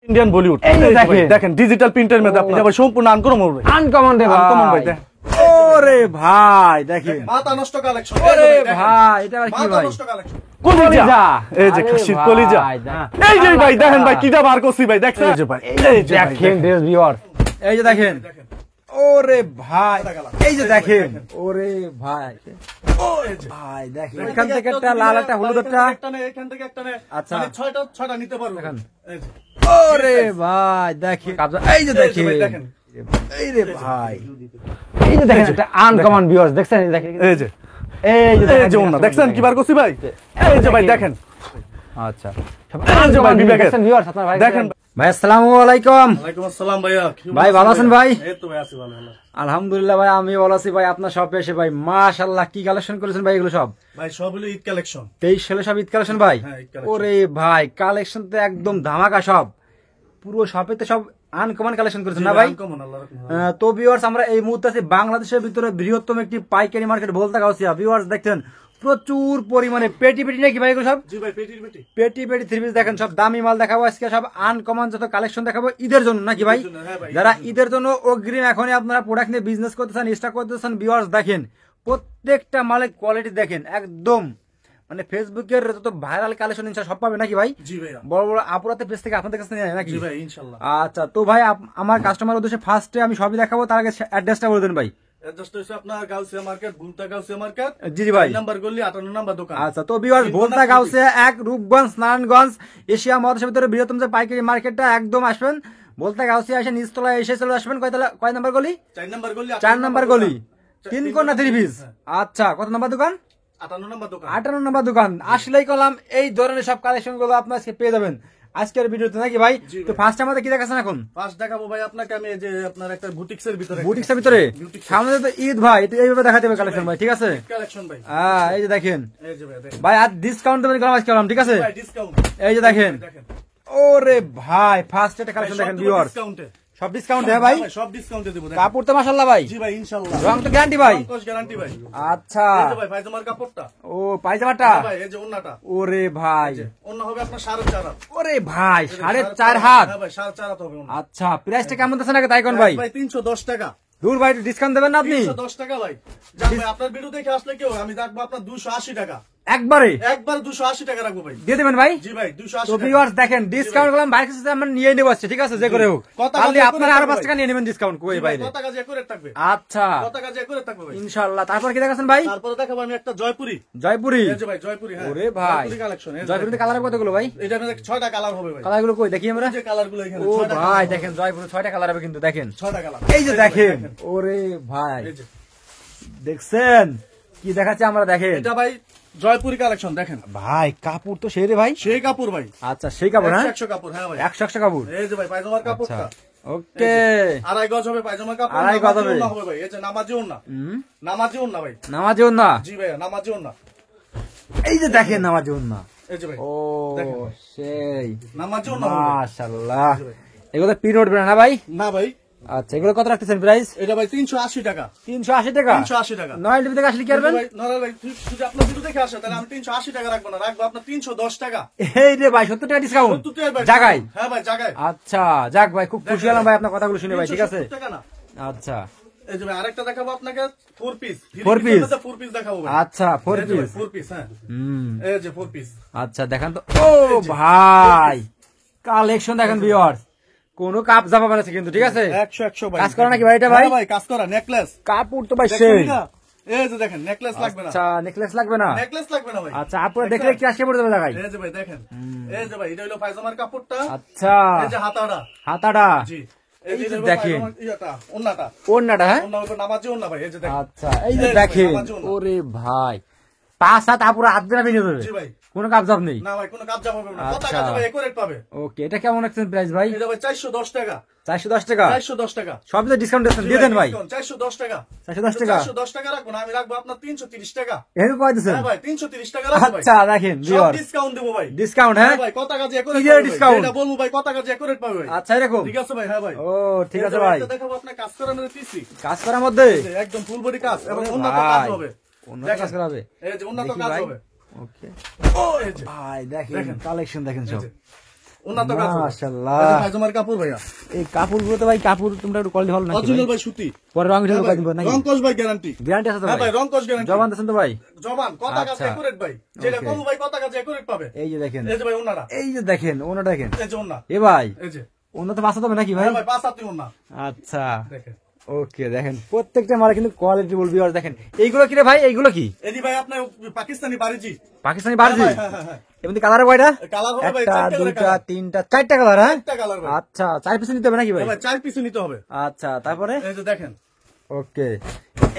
Indian Bollywood দেখেন digital প্রিন্টের মধ্যে আপনি সম্পূর্ণ আনকমন রে ভাই ওরে ভাই দেখেন মাথা নষ্ট কালেকশন ওরে ভাই এটা কি ভাই কলিজা এই যে খাসির কলিজা এই যে ভাই দেখেন ভাই কিটা বার করছি ভাই দেখছেন এই যে ভাই এই যে দেখেন দেশ ভিউয়ার এই যে দেখেন ওরে ভাই এই যে দেখেন ওরে ভাই ভাই দেখেন এখান থেকে একটা লাল একটা হলুদ একটা এখান থেকে একটা আচ্ছা মানে 6টা নিতে পারবো দেখেন এই যে ওরে ভাই দেখেন এই যে দেখেন এই রে ভাই এই যে দেখেন এটা আনকমন ভিউয়ার্স দেখছেন দেখেন এই যে এই যে ওন্না দেখছেন কি বার করছি ভাই এই যে ভাই দেখেন আচ্ছা এই যে ভাই দেখেন ভিউয়ার্স আপনারা ভাই দেখেন ভাই আসসালামু আলাইকুম। ওয়ালাইকুম আসসালাম ভাইয়া ভাই ভালো আছেন ভাই? এই তো ভাই আছি ভালো ভালো আলহামদুলিল্লাহ ভাই আমি ভালো আছি ভাই। আপনার শপে এসে ভাই মাশাআল্লাহ কি কালেকশন করেছেন ভাই এগুলো সব? ভাই সব হলো ঈদ কালেকশন 23 সালে সব ঈদ কালেকশন ভাই। হ্যাঁ, ঈদ কালেকশন। ওরে ভাই কালেকশন তো একদম ধামাকা সব, পুরো শপে তো সব আনকমন কালেকশন করেছেন না ভাই? আনকমন আল্লাহর রহমতে। তো ভিউয়ার্স আমরা এই মুহূর্তে আছি বাংলাদেশের ভিতরে বৃহত্তম একটি পাইকারি মার্কেট বলতে গাউসিয়া। ভিউয়ার্স দেখছেন প্রচুর পরিমাণে পেটি পেটি নাকি ভাই এগুলো সব? জি ভাই পেটির পেটি পেটি পেটি থ্রি পিস দেখেন সব দামি মাল দেখাবো আজকে, সব আনকমন যত কালেকশন দেখাবো ঈদের জন্য নাকি ভাই? হ্যাঁ ভাই, যারা ঈদের জন্য অগ্রিম এখনই আপনারা প্রোডাক্ট নিয়ে বিজনেস করতেছেন, স্টক করতেছেন, ভিউয়ার্স দেখেন প্রত্যেকটা মালের কোয়ালিটি দেখেন একদম মানে ফেসবুকের যত ভাইরাল কালেকশন ইনশাআল্লাহ সব পাবে নাকি ভাই? জি ভাই বড় বড় আপুরাতে পেজ থেকে আপনাদের কাছে নেয় নাকি? জি ভাই ইনশাআল্লাহ। আচ্ছা তো ভাই আমার কাস্টমার উদ্দেশ্যে ফার্স্টে আমি সবই দেখাবো, তার আগে অ্যাড্রেসটা বলে দেন ভাই। অ্যাড্রেসটা হচ্ছে আপনার গাউসিয়া মার্কেট, ভুলতা গাউসিয়া মার্কেট। জি জি ভাই। নাম্বার গলি 58 নাম্বার দোকান। আচ্ছা তো ভিউয়ার্স ভোলতা গাউসিয়া এক রূপগঞ্জ নারায়ণগঞ্জ এশিয়া মহাদেশের ভিতরে বৃহত্তম যে পাইকারি মার্কেটটা একদম আসবেন ভোলতা গাউসিয়া এসে নিচতলায় এসে চলে আসবেন। কয় নাম্বার গলি? 4 নাম্বার গলি। 4 নাম্বার গলি, 3 কোণা 3 পিস। আচ্ছা কত নাম্বার দোকান? 58 নাম্বার দোকান। 58 নাম্বার দোকান। আসলেই কলাম এই ধরনের সব কালেকশন গুলো আপনার আজকে পেয়ে যাবেন আজকের ভিডিওতে নাকি ভাই? তো ফার্স্ট আমাদের কি দেখাচ্ছেন এখন? ফার্স্ট দেখাবো ভাই আপনাকে আমি এই যে আপনার একটা বুটিক্সের ভিতরে। বুটিক্সের ভিতরে সামনে তো ঈদ ভাই, তো এইভাবে দেখাতে হবে কালেকশন ভাই, ঠিক আছে? কালেকশন ভাই। হ্যাঁ এই যে দেখেন এই যে ভাই দেখেন। ভাই আর ডিসকাউন্ট দেবেন কলাম আজকে কলাম, ঠিক আছে? ভাই ডিসকাউন্ট। এই যে দেখেন ওরে ভাই ফার্স্ট একটা কালেকশন দেখেন ভিউয়ার্স, ডিসকাউন্টে। সব ডিসকাউন্ট হ্যাঁ ভাই? সব ডিসকাউন্টে দেব। কাপড় তো মাশাআল্লাহ ভাই। জি ভাই ইনশাআল্লাহ। রং তো গ্যারান্টি ভাই? কোর্স গ্যারান্টি ভাই। আচ্ছা এই যে ভাই পায়জামার কাপড়টা। ও পায়জামাটা? হ্যাঁ ভাই এই যে ওন্নাটা। ওরে ভাই ওন্না হবে আপনার 4.5 হাত। ওরে ভাই 4.5 হাত। হ্যাঁ ভাই 4.5 হাত হবে ওন্না। আচ্ছা প্রাইসটা কেমন দিচ্ছেন আগে তাই কোন ভাই? ভাই 310 টাকা। দূর ভাই ডিসকাউন্ট দেবেন না আপনি? 310 টাকা ভাই। যাক ভাই আপনার ভিডিও দেখে আসলে কেউ আমি রাখবো আপনার 280 টাকা। একবারে একবার 280 টাকা রাখবো ভাই। দিয়ে দেবেন ভাই? জি ভাই 280 তো টাকা। ভিউয়ার্স দেখেন ডিসকাউন্ট করলাম বাইরের কাছে আমরা নিয়ে নেব আজকে, ঠিক আছে? যে করে হোক তাহলে আপনারা আরো 5 টাকা নিয়ে নেবেন ডিসকাউন্ট কই জি ভাই, বাইরে। কত টাকা যে করে থাকবে? আচ্ছা কত টাকা যে করে থাকবে ভাই? ইনশাআল্লাহ। তারপর কি দেখাচ্ছেন ভাই? তারপরে দেখাবো আমি একটা জয়পুরি। জয়পুরি? এই যে ভাই জয়পুরি। হ্যাঁ ওরে ভাই জয়পুরি কালেকশন। জয়পুরিতে কালার কতগুলো ভাই? এটা আমাদের 6টা কালার হবে ভাই। কালারগুলো কই দেখি আমরা? এই যে কালারগুলো এখানে ও 6টা ভাই দেখেন জয়পুরে 6টা কালার হবে কিন্তু দেখেন 6টা কালার। এই যে দেখেন ওরে ভাই এই যে দেখছেন কি দেখাচ্ছে আমরা দেখেন এটা ভাই জয়পুরি কালেকশন দেখেন ভাই কাপড় তো সেই রে ভাই। সেই কাপড় ভাই। আচ্ছা সেই কাপড় হ্যাঁ 100 কাপড়। হ্যাঁ ভাই 100 কাপড়। এই যে ভাই পায়জামার কাপড়টা। ওকে আড়াই গজ হবে পায়জামার কাপড়। আড়াই গজ হবে। ওন্না হবে ভাই। এই যে নামাজি ওন্না। নামাজি ওন্না ভাই। নামাজিও না? জি ভাই নামাজি ওন্না। এই যে দেখেন নামাজিও না। এই যে ভাই ও সেই নামাজি ওন্না হবে। মাশাআল্লাহ। এগুলো প্রিন্ট উঠবে না ভাই? না ভাই আচ্ছা এগুলো কত রাখতেছেন প্রাইস? এটা ভাই 380 টাকা। 380 টাকা? 380 টাকা। নয় টিভি থেকে আসলে কি করবেন? ভাই নরমাল ভাই যদি আপনার ভিডিও দেখে আসে তাহলে আমি 380 টাকা রাখবো না, রাখবো আপনার 310 টাকা। এই রে ভাই 70 টাকা ডিসকাউন্ট 70 টাকা ভাই। জায়গায়? হ্যাঁ ভাই জায়গায়। আচ্ছা যাক ভাই খুব খুশি হলাম ভাই আপনার কথাগুলো শুনে ভাই, ঠিক আছে? 370 টাকা না। আচ্ছা এই যে ভাই আরেকটা দেখাবো আপনাকে 4 পিস। 4 পিস? 4 পিস দেখাবো ভাই। আচ্ছা 4 পিস। 4 পিস হ্যাঁ। এই যে 4 পিস। আচ্ছা দেখান তো। ও ভাই কালেকশন দেখেন ভিউয়ার্স, কোনো কাপ জামা বানাচ্ছে কিন্তু, ঠিক আছে? 100 ভাই। কাজ করা নাকি ভাই এটা ভাই? হ্যাঁ ভাই কাজ করা নেকলেস। কাপড় তো ভাই সেই। এই যে দেখেন নেকলেস লাগবে না। আচ্ছা নেকলেস লাগবে না? নেকলেস লাগবে না ভাই। আচ্ছা আপনারা দেখলে কি আজকে পড়ে যাবে দেখাই? এই যে ভাই দেখেন। এই যে ভাই এটা হলো পায়জামার কাপড়টা। আচ্ছা এই যে হাতাটা। হাতাটা? জি এই যে যে দেখেন ইয়াটা ওন্নাটা। ওন্নাটা হ্যাঁ? ওন্না হবে নামাজি ওন্না ভাই। এই যে দেখেন। আচ্ছা এই যে দেখেন ওরে ভাই 5 7 আপুরা হাত দিয়ে বেরিয়ে যাবে। জি ভাই কোনো কাপ জাপ নেই? না ভাই কোনো কাজ যাবে না। কত আচ্ছা। টাকা ভাই একুরেট পাবে। ওকে এটা কেমন রাখছেন প্রাইস ভাই? এটা ভাই 410 টাকা। 410 টাকা? 410 টাকা। সব তো ডিসকাউন্ট দিয়ে দেন ভাই। 410 টাকা। 410 টাকা? 410 টাকা রাখবো না, আমি রাখবো আপনার 330 টাকা। এর কয় দিছেন? হ্যাঁ ভাই 330 টাকা রাখবো ভাই। আচ্ছা দেখেন সব ভিউয়ার ডিসকাউন্ট দেবো ভাই। ডিসকাউন্ট হ্যাঁ ভাই কত টাকা যে একুরেট ঈদের discount? এটা বলবো ভাই কত টাকা যে একুরেট পাবে ভাই। আচ্ছা এরকম? ঠিক আছে ভাই। হ্যাঁ ভাই। ও ঠিক আছে ভাই। এটা দেখাবো আপনার কাজ করানোর পিসি। কাজ করার মধ্যে একদম ফুল বডি কাজ এবং উন্নত কাজ হবে। উন্নত কাজ করা হবে? এই যে উন্নত কাজ হবে। ওকে ও এই যে ভাই দেখেন কালেকশন দেখেন সব। ওনা তো কাজ মাশাআল্লাহ পায়জামার কাপড় ভাইয়া এই কাপড়গুলো তো ভাই কাপড় তোমরা একটু কোয়ালিটি ভালো না অরিজিনাল ভাই সুতি পরে রং উঠে কাজ দিব নাকি রংকশ ভাই গ্যারান্টি গ্যারান্টি আছে তো হ্যাঁ ভাই ভাই রংকশ গ্যারান্টি জবান দেন তো ভাই জবান কথা কাজ একুরেট ভাই যেটা কম ভাই কথা কাজ একুরেট পাবে এই যে দেখেন এই যে ভাই ওনারা এই যে দেখেন ওনাটা দেখেন এই যে ওনা এ ভাই এই যে ওনা তো বাঁচাতে হবে নাকি ভাই হ্যাঁ ভাই পাঁচ হাতি ওনা আচ্ছা দেখেন ওকে দেখেন প্রত্যেকটা মালে কিন্তু কোয়ালিটি বলবি আর দেখেন এইগুলো কি রে ভাই এইগুলো কি এদি ভাই আপনার পাকিস্তানি বাড়িজি পাকিস্তানি বারজি হ্যাঁ এমনি কালার কয়টা কালার হবে ভাই একটা চারটা করে দুইটা কালার তিনটা চারটা কালার হ্যাঁ চারটা কালার ভাই আচ্ছা 4 পিস নিতে হবে নাকি ভাই ভাই চার পিস নিতে হবে আচ্ছা তারপরে এই যে দেখেন ওকে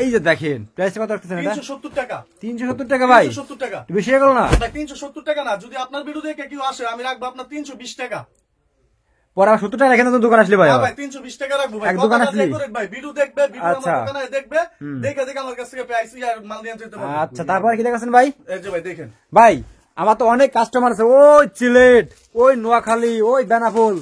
এই যে দেখেন প্রাইস কত রাখতেছেন এটা 370 টাকা 370 টাকা ভাই 370 টাকা বেশি হয়ে গেল না ভাই 370 টাকা না যদি আপনার ভিডিও দেখে কেউ আসে আমি রাখবো আপনার 320 টাকা পরে আবার 70 টাকা রেখে তো দোকান আসলে ভাই হ্যাঁ আবার। ভাই 320 টাকা রাখবো ভাই এক দোকান কথা আসলি? একুরেট ভাই ভিডিও দেখবে ভিডিও আচ্ছা। আমার দোকানে দেখবে দেখে দেখে আমার কাছ থেকে প্রাইস আর মাল নিয়ে যেতে পারবে আচ্ছা তারপরে কি দেখাচ্ছেন ভাই এই যে ভাই দেখেন ভাই আমার তো অনেক কাস্টমার আছে ওই সিলেট ওই নোয়াখালী ওই বেনাপোল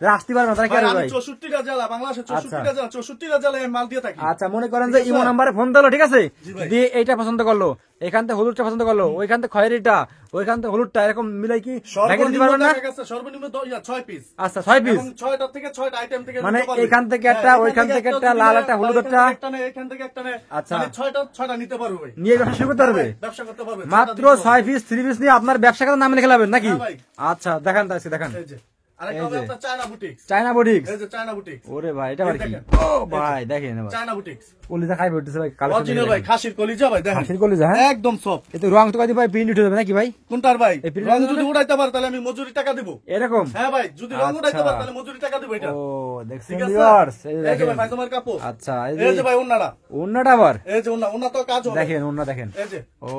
আসতে পারবে না তারা কি ভাই আর আমি ভাই 64টা জেলা বাংলাদেশের 64টা জেলা 64টা জেলায় আমি মাল দিয়ে থাকি আচ্ছা মনে করেন যে ইমো নাম্বারে ফোন দিলো ঠিক আছে জি ভাই। দিয়ে এইটা পছন্দ করলো এখান থেকে হলুদটা পছন্দ করলো ওইখান থেকে খয়েরিটা ওইখান থেকে হলুদটা এরকম মিলাই কি ভ্যাকে দিতে সর্বনিম্ন পারবেন না দেখা গেছে সর্বনিম্ন 6 পিস আচ্ছা 6 পিস এবং 6টা থেকে 6টা আইটেম থেকে মানে নিতে পারবে। এখান থেকে একটা, হ্যাঁ, ওইখান থেকে একটা, যদি লাল নেয়, একটা, হলুদ বা একটা। এখান থেকে একটা নেয়। আচ্ছা। মানে 6টা নিতে পারবে ভাই নিয়ে ব্যবসা শুরু করতে পারবে ব্যবসা করতে পারবে মাত্র 6 পিস 3 পিস নিয়ে আপনার ব্যবসা কাজের নাম লিখে লাবেন নাকি হ্যাঁ ভাই। আচ্ছা দেখান তাই দেখান এই যে আরেকটা হবে এই যে। আপনার চায়না বুটিক চায়না বুটিক্স এই যে চায়না বুটিক ওরে ভাই এটা আবার কি দেখেন। ও ভাই দেখেন এবার চায়না বুটিক কলিজা খাই পড়তেছে ভাই অরিজিনাল ভাই খাসির কলিজা ভাই দেখেন খাসির কলিজা হ্যাঁ একদম সফট এতে রং তো কাদি ভাই প্রিন্ট উঠে যাবে নাকি ভাই কোনটার ভাই এই প্রিন্ট রং গুলো যদি না? উড়াইতে পারে তাহলে আমি মজুরি টাকা দেব এরকম হ্যাঁ ভাই যদি রং আচ্ছা। উড়াইতে পারে তাহলে মজুরি টাকা দেব এটা ও দেখছেন ঠিক আছে ভিউয়ার্স এই যে এই যে ভাই দেখেন পায়জামার কাপড় আচ্ছা এই এই যে যে ভাই ওন্নাটা ওন্নাটা আবার এই যে ওন্না তো কাজ হবে দেখেন ওন্না দেখেন এই যে ও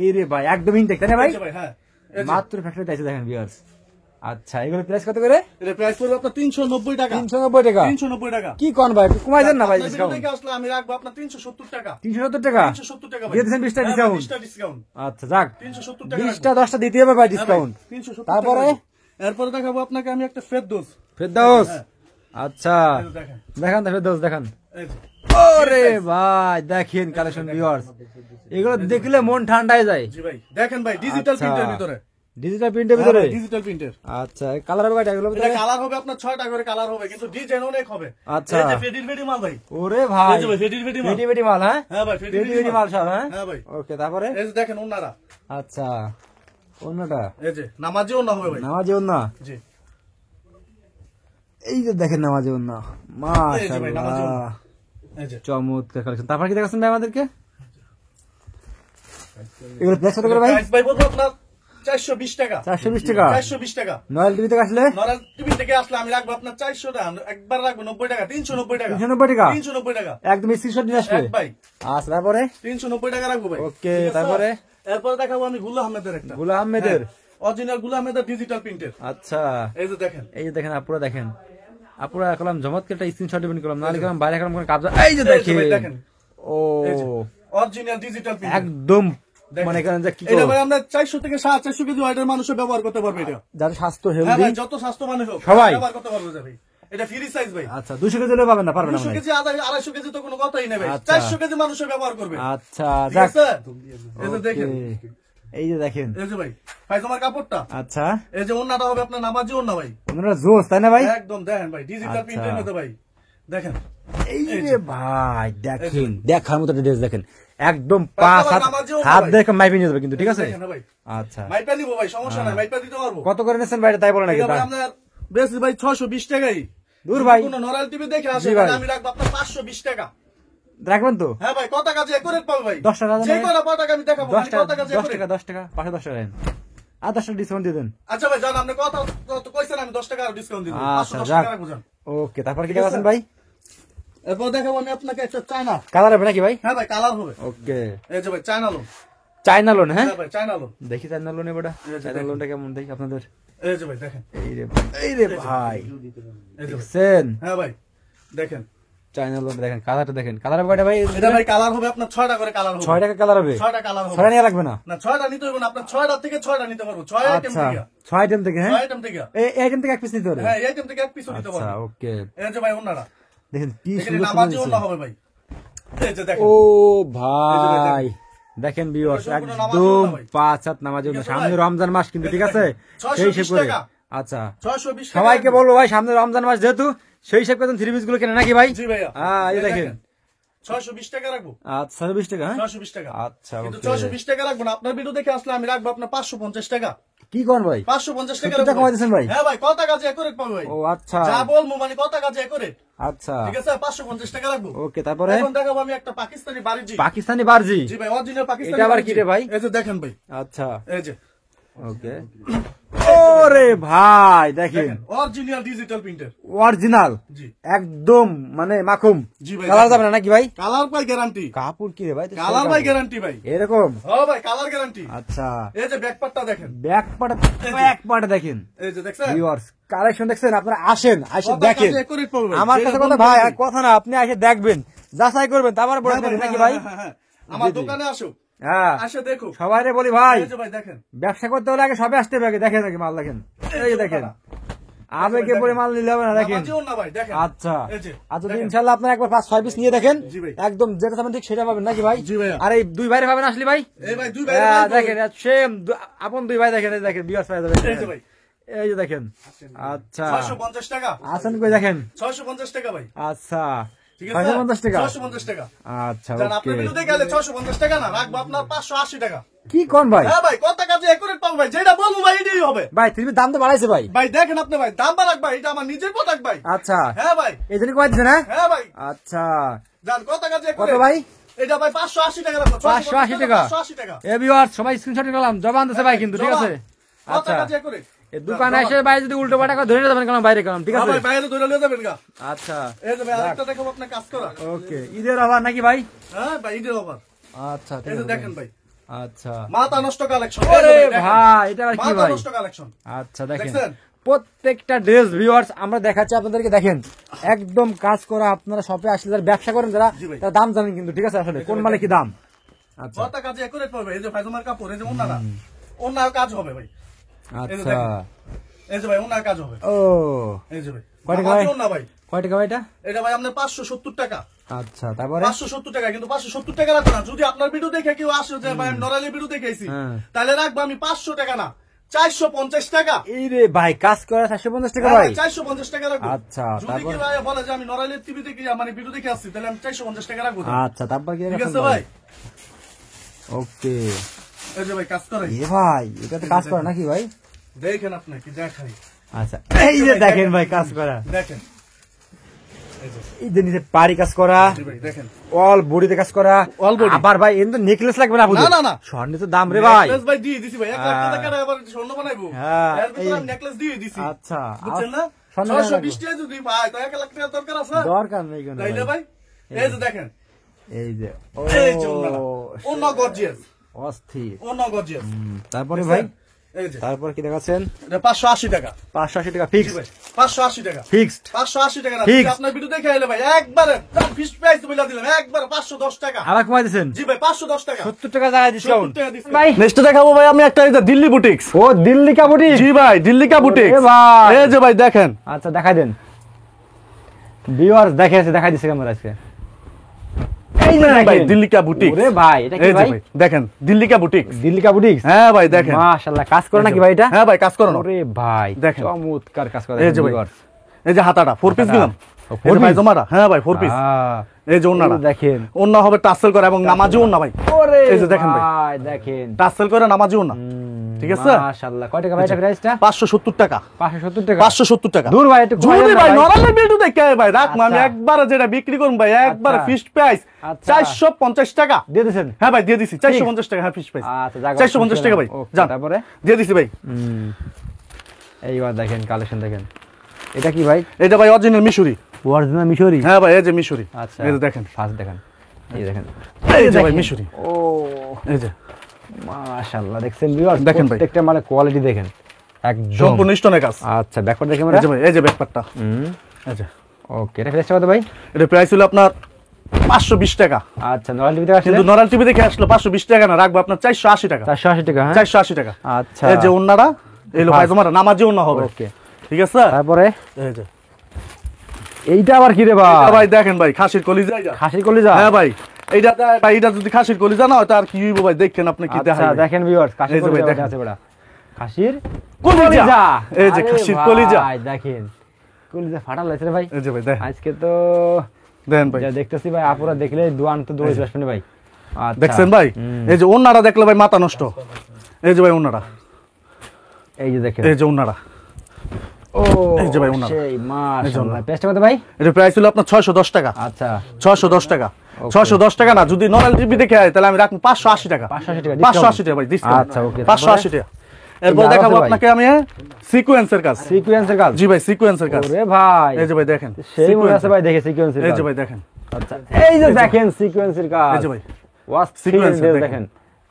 এই রে ভাই একদম ইনটেক তাই না ভাই এই যে ভাই হ্যাঁ এই যে মাত্র ফ্যাক্টরি আছে দেখেন ভিউয়ার্স আচ্ছা এগুলো প্রাইস কত করে এটা প্রাইস পড়বে আপনার 390 টাকা 390 টাকা 390 টাকা কি কোন ভাই একটু কমাই দেন না ভাই আপনার ডিসকাউন্ট ভিডিও দেখে আসলে আমি রাখবো আপনার 370 টাকা 370 টাকা 370 টাকা ভাই দিয়ে দিয়েছেন 20 টা হ্যাঁ ভাই, ডিসকাউন্ট 20 টা ডিসকাউন্ট আচ্ছা যাক 370 টাকা 20 টা 10 টা দিতে হবে ভাই ডিসকাউন্ট 370 তারপরে এরপরে দেখাবো আপনাকে আমি একটা ফেরদৌস ফেরদৌস হ্যাঁ। আচ্ছা এই যে দেখেন দেখান তো ফেরদৌস দেখান এই যে ওরে ভাই দেখেন কালেকশন ভিউয়ার্স এগুলো দেখলে মন ঠান্ডা হয়ে যায় জি ভাই দেখেন ভাই ডিজিটাল আচ্ছা। প্রিন্টের ভিতরে ডিজিটাল প্রিন্টের ভিতরে ডিজিটাল প্রিন্টের আচ্ছা কালার হবে এগুলো এটা কালার হবে আপনার 6টা করে কালার হবে কিন্তু ডিজাইন অনেক হবে আচ্ছা। এই যে ফেডির ফেডি মাল ভাই ওরে ভাই এই যে ভাই ফেডির ফেডি মাল পেটি পেটি মাল হ্যাঁ হ্যাঁ ভাই পেটি পেটি মাল সব হ্যাঁ হ্যাঁ ভাই ওকে তারপরে এই যে দেখেন ওন্নারা আচ্ছা অন্যটা এই যে নামাজিও না হবে ভাই নামাজি অন্যা জি এই যে দেখেন নামাজি অন্যা এই যে ভাই, নামাজি ওড়না। মাশাআল্লাহ এই যে চমৎকার কালেকশন তারপর কি দেখাচ্ছেন ভাই আমাদেরকে এগুলো প্রাইস কত করে ভাই প্রাইস ভাই বলবো আপনার 420 টাকা 420 টাকা 420 টাকা নয়েল টিভি থেকে আসলে নরাল টিভি থেকে আসলে আমি রাখবো আপনার 400 টাকা একবার রাখবো 90 টাকা 390 টাকা 390 টাকা 390 টাকা একদম স্ক্রিনশট নিয়ে আসবে এক ভাই আচ্ছা তারপরে 390 টাকা রাখবো ভাই ওকে, ঠিক আছে? তারপরে? এরপর দেখাবো আমি গুলা আহমেদের একটা গুলা আহমেদের অরিজিনাল গুলা আহমেদের ডিজিটাল প্রিন্টের আচ্ছা এই যে দেখেন এই যে দেখেন আপুরা দেখেন আপুরা করলাম জমৎকে একটা স্ক্রিনশট দিবেন করলাম নালে করলাম বাইরে করলাম কোনো কাবজা এই যে এই যে ভাই দেখেন দেখেন ও এই যে অরিজিনাল ডিজিটাল প্রিন্ট একদম দেখেন। মানে করেন যে কি এটা করব? ভাই আমরা 400 থেকে 450 কেজি ওয়েটের মানুষও ব্যবহার করতে পারবে এটা যার স্বাস্থ্য হ্যাঁ হেলদি ভাই যত স্বাস্থ্য মানে হোক সবাই। ব্যবহার করতে পারবে ভাই এটা ফ্রি সাইজ ভাই আচ্ছা 200 কেজি হলে পাবেন না পারবেন না 200 মনে হয়। কেজি 250 কেজি তো কোনো কথাই নেই ভাই আচ্ছা। 400 কেজি মানুষও ব্যবহার করবে আচ্ছা ঠিক যাক আছে এই যে দেখেন ওকে। এই যে দেখেন এই যে ভাই পায়জামার কাপড়টা আচ্ছা এই যে ওন্নাটা হবে আপনার নামাজি ওন্না ভাই ওনারা জোস তাই না ভাই একদম দেখেন ভাই ডিজিটাল আচ্ছা। প্রিন্টের মধ্যে ভাই দেখেন এই রে ভাই দেখেন দেখার মতো ড্রেস দেখেন একদম পাঁচ 5 হাত নামাজেও হাত ভাই। দেখে মাইপে নিয়ে যাবে কিন্তু ঠিক আছে দেখেন না ভাই আচ্ছা মাইপা নিবো ভাই সমস্যা নাই মাইপা দিতে পারবো কত করে নিয়েছেন ভাই তাই বলে নাকি এটা ভাই আপনার বেশি ভাই 620 টাকাই দূর ভাই। কোনো নরাল টিভি দেখে আসে জি ভাই। তাহলে আমি রাখবো আপনার 520 টাকা রাখবেন তো হ্যাঁ ভাই কত কাজে একুরেট পাবে ভাই 10 টাকা যে কয়টা টাকা আমি দেখাবো 10 মানে কত টাকা কাজে 10 একুরেট টাকা 10 টাকা পাশে 10 টাকা দেন আর 10 টাকা ডিসকাউন্ট দিয়ে দেন আচ্ছা ভাই জান আপনি কত তো কইছেন আমি 10 টাকা ডিসকাউন্ট দিব আচ্ছা 510 যাক টাকা রাখবো জান ওকে তারপর কি দেখাচ্ছেন ভাই এরপর দেখাবো আমি আপনাকে একটা চায়না কালার হবে নাকি ভাই হ্যাঁ ভাই কালার হবে ওকে এই যে ভাই চায়না লোন চাইনা লোন হ্যাঁ হ্যাঁ ভাই চায়না লোন দেখি চাইনা লোনে বেটা এই যে চাইনা দেখেন। লোনটা কেমন দেখি আপনাদের এই যে ভাই দেখেন এই রে ভাই এই যে ভাই। দেখছেন হ্যাঁ ভাই দেখেন চাইনা লোন দেখেন কালারটা দেখেন কালার হবে কয়টা ভাই এটা ভাই কালার হবে আপনার 6টা করে কালার হবে 6 টাকা কালার হবে 6টা কালার হবে 6 নিয়ে লাগবে না না 6টা নিতে হবে না আপনার 6টা থেকে 6টা নিতে পারবো 6 আইটেম আচ্ছা থেকে 6 আইটেম থেকে হ্যাঁ 6 আইটেম থেকে এই আইটেম থেকে এক পিস নিতে হবে হ্যাঁ এই আইটেম থেকে এক পিস নিতে আচ্ছা পারবো ওকে এই যে ভাই ওনারা দেখেন কি এখানে সুন্দর নামাজি সুন্দর ওনা হবে ভাই এই যে দেখেন ও ভাই দেখেন ভিউয়ার্স সম্পূর্ণ নামাজ একদম পড়া ভাই। 5 হাত নামাজ ঠিক আছে সামনে ভাই? রমজান মাস কিন্তু এই ঠিক যে আছে দেখেন, সেই 620 হিসেবে করে টাকা। আচ্ছা 620 টাকা সবাইকে বলবো ভাই সামনে রমজান মাস যেহেতু সেই হিসাব করে 3 পিস গুলো কেনে নাকি ভাই? জি ভাইয়া। হ্যাঁ এই দেখেন 620 টাকা রাখবো। আচ্ছা 620 টাকা হ্যাঁ 620 টাকা। আচ্ছা কিন্তু ওকে 620 টাকা রাখবো না, আপনার ভিডিও দেখে আসলে আমি রাখবো আপনার 550 টাকা। কি কোন ভাই 550 টাকা 70 টাকা রাখবো কমাই দিয়েছেন ভাই? হ্যাঁ ভাই, কত টাকা যে করে পাবো ভাই? ও আচ্ছা যা বলবো মানে কত টাকা যে করে, আচ্ছা ঠিক আছে 550 টাকা রাখবো। ওকে তারপরে এখন দেখাবো আমি একটা পাকিস্তানি বাড়িজি। পাকিস্তানি বারজি জি ভাই, অরিজিনাল পাকিস্তানি। এটা আবার বাড়িজি। কি রে ভাই? এই যে দেখেন ভাই, আচ্ছা এই যে ওকে ওরে ভাই দেখেন দেখেন অরিজিনাল ডিজিটাল প্রিন্টার। অরিজিনাল জি একদম মানে মাখুম জি ভাই, কালার যাবে না নাকি ভাই? কালার ভাই গ্যারান্টি। কাপড় কি রে ভাই? তো কালার ভাই গ্যারান্টি ভাই। এরকম হ্যাঁ ভাই, কালার গ্যারান্টি। আচ্ছা এই যে ব্যাকপার্টটা দেখেন, ব্যাক পার্টে দেখেন এই যে দেখছেন ভিউয়ার্স কালেকশন দেখছেন আপনারা আসেন এসে কত দেখেন টাকা যে করে পাবো ভাই? আমার কাছে যেটা কথা বলবো ভাই ভাই। আর কথা না আপনি এসে দেখবেন যাচাই করবেন তারপরে বলে দেবেন নাকি ভাই? হ্যাঁ, হ্যাঁ, হ্যাঁ। আমার জি, জি। দোকানে আসো, হ্যাঁ আসে দেখো। সবাই বলি ভাই এই যে ভাই দেখেন, ব্যবসা করতে হলে আগে সবে আসতে হবে আগে দেখেন আগে মাল দেখেন এই যে দেখেন আবেগে পরে মাল নিলে হবে না দেখেন নামাজিও না ভাই দেখেন। আচ্ছা এই যে, আচ্ছা দেখেন। ইনশাআল্লাহ আপনারা একবার 5-6 পিস নিয়ে দেখেন জি ভাই। একদম যেটা চাবেন ঠিক সেটা পাবেন নাকি ভাই? জি ভাইয়া। আর এই দুই ভাইরে পাবেন আসলে ভাই? এই ভাই দুই ভাই হ্যাঁ, দেখেন সেম আপন দুই ভাই দেখেন এই দেখেন বিয়ার পাই যাবেন এই যে ভাই এই যে দেখেন আচ্ছা 650 টাকা, আসেন কই দেখেন 650 টাকা ভাই, আচ্ছা ঠিক আছে 650 টাকা 650 টাকা। আচ্ছা জান ওকে আপনার ভিডিওতে গেলে 650 টাকা না, রাখবো আপনার 580 টাকা। কি কোন ভাই? হ্যাঁ ভাই, কত টাকা যে একুরেট পাবো ভাই, যেটা বলবো ভাই এটাই হবে। ভাই তুমি দাম তো বাড়াইছে ভাই। ভাই দেখেন আপনি ভাই, দাম বাড়াক ভাই, এটা আমার নিজের প্রোডাক্ট ভাই। আচ্ছা হ্যাঁ ভাই, এই জন্য কয় দিছেন হ্যাঁ? হ্যাঁ ভাই, আচ্ছা জান কত টাকা যে কত একুরেট ভাই? এটা ভাই 580 টাকা রাখবো। 580 টাকা 580 টাকা। এ ভিউয়ার সবাই স্ক্রিনশট নিলাম জবান দিছে ভাই কিন্তু ঠিক আছে কত আচ্ছা টাকা যে একুরেট? এই দোকানে এসে ভাই যদি উল্টো পাল্টা করে ধরে নিয়ে যাবেন কারণ বাইরে কারণ ঠিক হ্যাঁ আছে ভাই, বাইরে ধরে নিয়ে যাবেন গা। আচ্ছা এই যে ভাই আরেকটা দেখাবো আপনার কাজ করা। ওকে ঈদের আবার নাকি ভাই? হ্যাঁ ভাই, ঈদের অফার। আচ্ছা ঠিক এই যে আছে দেখেন ভাই, আচ্ছা মাথা নষ্ট কালেকশন। আরে ভাই এটা আবার কি মাথা ভাই? নষ্ট কালেকশন আচ্ছা দেখেন দেখছেন? প্রত্যেকটা ড্রেস ভিউয়ার্স আমরা দেখাচ্ছি আপনাদেরকে দেখেন একদম কাজ করা আপনারা শপে আসলে যারা ব্যবসা করেন যারা জি ভাই। তারা দাম জানেন কিন্তু ঠিক আছে আসলে কোন মানে কি দাম আচ্ছা কত টাকা যে একুরেট পাবে? এই যে ফাইজমার কাপড়, এই যে ওন্নাটা, ওন্নার কাজ হবে ভাই। এই যে আচ্ছা দেখেন, এই যে ভাই ওন্নার কাজ হবে। ও এই যে ভাই কয় টাকা নামাজি ভাই? ওন্না ভাই, কয় টাকা ভাই এটা? এটা ভাই আপনার 570 টাকা। আচ্ছা তারপরে 570 টাকা, কিন্তু 570 টাকা রাখবো না। যদি আপনার ভিডিও দেখে কেউ আসে যে ভাই আমি নরালি ভিডিও দেখেছি, হ্যাঁ। তাহলে রাখবো আমি 500 টাকা না, 450 টাকা। এই রে ভাই কাজ করা 750 টাকা হ্যাঁ ভাই ভাই, 450 টাকা রাখবো। আচ্ছা, যদি তারপর? কেউ ভাই বলে যে আমি নরালি টিভি দেখে মানে ভিডিও দেখে আসছি, তাহলে আমি 450 টাকা রাখবো। আচ্ছা তারপর কি ঠিক রাখছেন আছে ভাই? ওকে এই যে ভাই কাজ করে এ ভাই এটা তো কাজ করা নাকি ভাই? দেখেন আপনি কি দেখাই, আচ্ছা এই যে দেখেন ভাই কাজ করা দেখেন এই যে, এই যে নিচে পাড়ি কাজ করা জি ভাই দেখেন। অল বডিতে কাজ করা All body। আবার ভাই এর তো নেকলেস লাগবে না না, না, না। স্বর্ণের তো দাম রে ভাই নেকলেস ভাই দিয়ে দিছি ভাই, 1 লাখ হ্যাঁ। টাকা আবার স্বর্ণ বানাইবো। হ্যাঁ, এর ভিতরে এই- আমি নেকলেস দিয়ে দিছি। আচ্ছা বুঝছেন না? স্বর্ণ 620 টাকা যদি ভাই, তো 1 লাখ টাকা দরকার আছে। দরকার নেই কেন তাইলে ভাই? ভাই, এই যে দেখেন, এই যে এই যে ওন্নাটা। ওন্না গর্জিয়াস, অস্থির ওন্না গর্জিয়াস। তারপরে ভাই এই যে তারপর কি দেখাচ্ছেন? এটা 580 টাকা। 580 টাকা জি ফিক্সড ভাই, 580 টাকা। ফিক্সড 580 টাকা না, Fixed। যদি আপনার ভিডিও দেখে এলে ভাই একবারে ফিক্সড প্রাইস বলে দিলাম, একবারে 510 টাকা। আবার কমাই দিয়েছেন জি ভাই, 510 টাকা। 70 টাকা জায়গায় ডিসকাউন্ট 70 টাকা discount। ভাই নেক্সট দেখাবো ভাই আমি একটা এই যে দিল্লি বুটিক্স। ও দিল্লি কাপড়ি জি ভাই, দিল্লি কা বুটিক্স। এ ভাই। এই যে ভাই দেখেন, আচ্ছা দেখাই দেন ভিউয়ার্স দেখাইছে দেখাই দিছে ক্যামেরা আজকে এই যে ভাই দেখেন দিল্লি কা বুটিক্স। ওরে ভাই এটা কি এই যে ভাই ভাই দেখেন, দিল্লি কা বুটিক্স। দিল্লি কাপড়ি হ্যাঁ ভাই দেখেন, মাশাআল্লাহ কাজ করে নাকি ভাই এটা? হ্যাঁ ভাই কাজ করো না। ওরে ভাই দেখেন। চমৎকার কাজ করে এই যে ভাই, viewers। এই যে হাতাটা 4 পিস হাতাটা। দিলাম। ও, এই 4 যে ভাই piece? জমাটা, হ্যাঁ ভাই 4 পিস। এই যে ওন্নাটা এই যে দেখেন ওন্না হবে টাসেল করে এবং নামাজি ওন্না ভাই। ওরে এই যে দেখেন ভাই, ভাই দেখেন টাসেল করে নামাজি ওন্না। ঠিক আছে? মাশাআল্লাহ কয় টাকা ভাই এটা প্রাইসটা? 570 টাকা। 570 টাকা 570 টাকা। দূর ভাই একটু কমাই যদি দেন না ভাই ভাই। নরমাল ভিডিও দেখে ভাই রাখ আমি আচ্ছা। একবার যেটা বিক্রি করুন ভাই একবার আচ্ছা। ফিক্সড প্রাইস আচ্ছা। 450 টাকা। দিয়ে দিয়েছেন হ্যাঁ ভাই দিয়ে দিছি 450 টাকা, হ্যাঁ ফিক্সড প্রাইস। আচ্ছা যাক 450 টাকা ভাই। ওকে, যান তারপরে দিয়ে দিছি ভাই। এইবার দেখেন কালেকশন দেখেন এটা কি ভাই? এটা ভাই অরিজিনাল মিশরি। অরিজিনাল মিশরি হ্যাঁ ভাই এই যে মিশরি। আচ্ছা এই যে দেখেন, ফার্স্ট দেখেন এই দেখেন এই যে ভাই দেখেন। মিশরি। ও এই যে মাশাআল্লাহ দেখছেন ভিউয়ার্স দেখেন ভাই। প্রত্যেকটা মানে কোয়ালিটি দেখেন একদম সম্পূর্ণ স্টোনের কাজ। আচ্ছা ব্যাকওয়ার্ড দেখেন এই আমরা যে ভাই এই যে ব্যাকপার্টটা। এই যে ওকে এটা প্রাইসটা কত ভাই? এটা প্রাইস হলো আপনার 520 টাকা। আচ্ছা নরমাল টিভিতে আসলে কিন্তু নরমাল টিভি দেখে আসলো 520 টাকা না, রাখবো আপনার 480 টাকা। 480 টাকা হ্যাঁ 480 টাকা। আচ্ছা এই যে ওন্নাটা এলো ভাই First। তোমার নামাজি ওন্না হবে। ওকে ঠিক আছে? তারপরে এই যে এইটা আবার কি রে এটা ভাই? ভাই দেখেন ভাই খাসির কলিজা এটা। খাসির কলিজা হ্যাঁ ভাই এইটা ভাই এটা যদি খাসির কলিজা না হয় তার কি হইব ভাই দেখেন আপনি কি আচ্ছা দেখাই। দেখেন ভিউয়ার্স খাসির এই যে ভাই কলিজা দেখেন। আছে বড়া খাসির কলিজা। এই যে খাসির কলিজা। ভাই দেখেন কলিজা ফাটা লাগছে রে ভাই। এই যে ভাই দেখেন, আজকে তো দেখেন ভাই, যা দেখতেছি ভাই আপুরা দেখলে দোয়ান তো দৌড়ে আসবে না ভাই। আচ্ছা দেখছেন ভাই? এই যে ওন্নাটা দেখলে ভাই মাথা নষ্ট। এই যে ভাই ওন্নাটা, এই যে দেখেন, এই যে ওন্নাটা, ও এই যে ভাই ওন্নাটা। সেই মাশাআল্লাহ। প্রাইসটা কত ভাই? এটা প্রাইস হলো আপনার 610 টাকা। আচ্ছা 610 টাকা, 610 টাকা না, যদি নরমাল টিভি দেখে হয় তাহলে আমি রাখবো 580 টাকা। 580 টাকা 580 টাকা ভাই ডিসকাউন্ট। আচ্ছা, ওকে। 580 টাকা। এরপর দেখাবো আপনাকে আমি সিকোয়েন্সের কাজ। সিকোয়েন্সের কাজ। জি ভাই সিকোয়েন্সের কাজ। ওরে ভাই এই যে ভাই দেখেন, সেই মনে আছে ভাই দেখে সিকোয়েন্সের কাজ। এই যে ভাই দেখেন, আচ্ছা এই যে দেখেন সিকোয়েন্সের কাজ। এই যে ভাই ওয়াস সিকোয়েন্স সিকোয়েন্স দেখেন,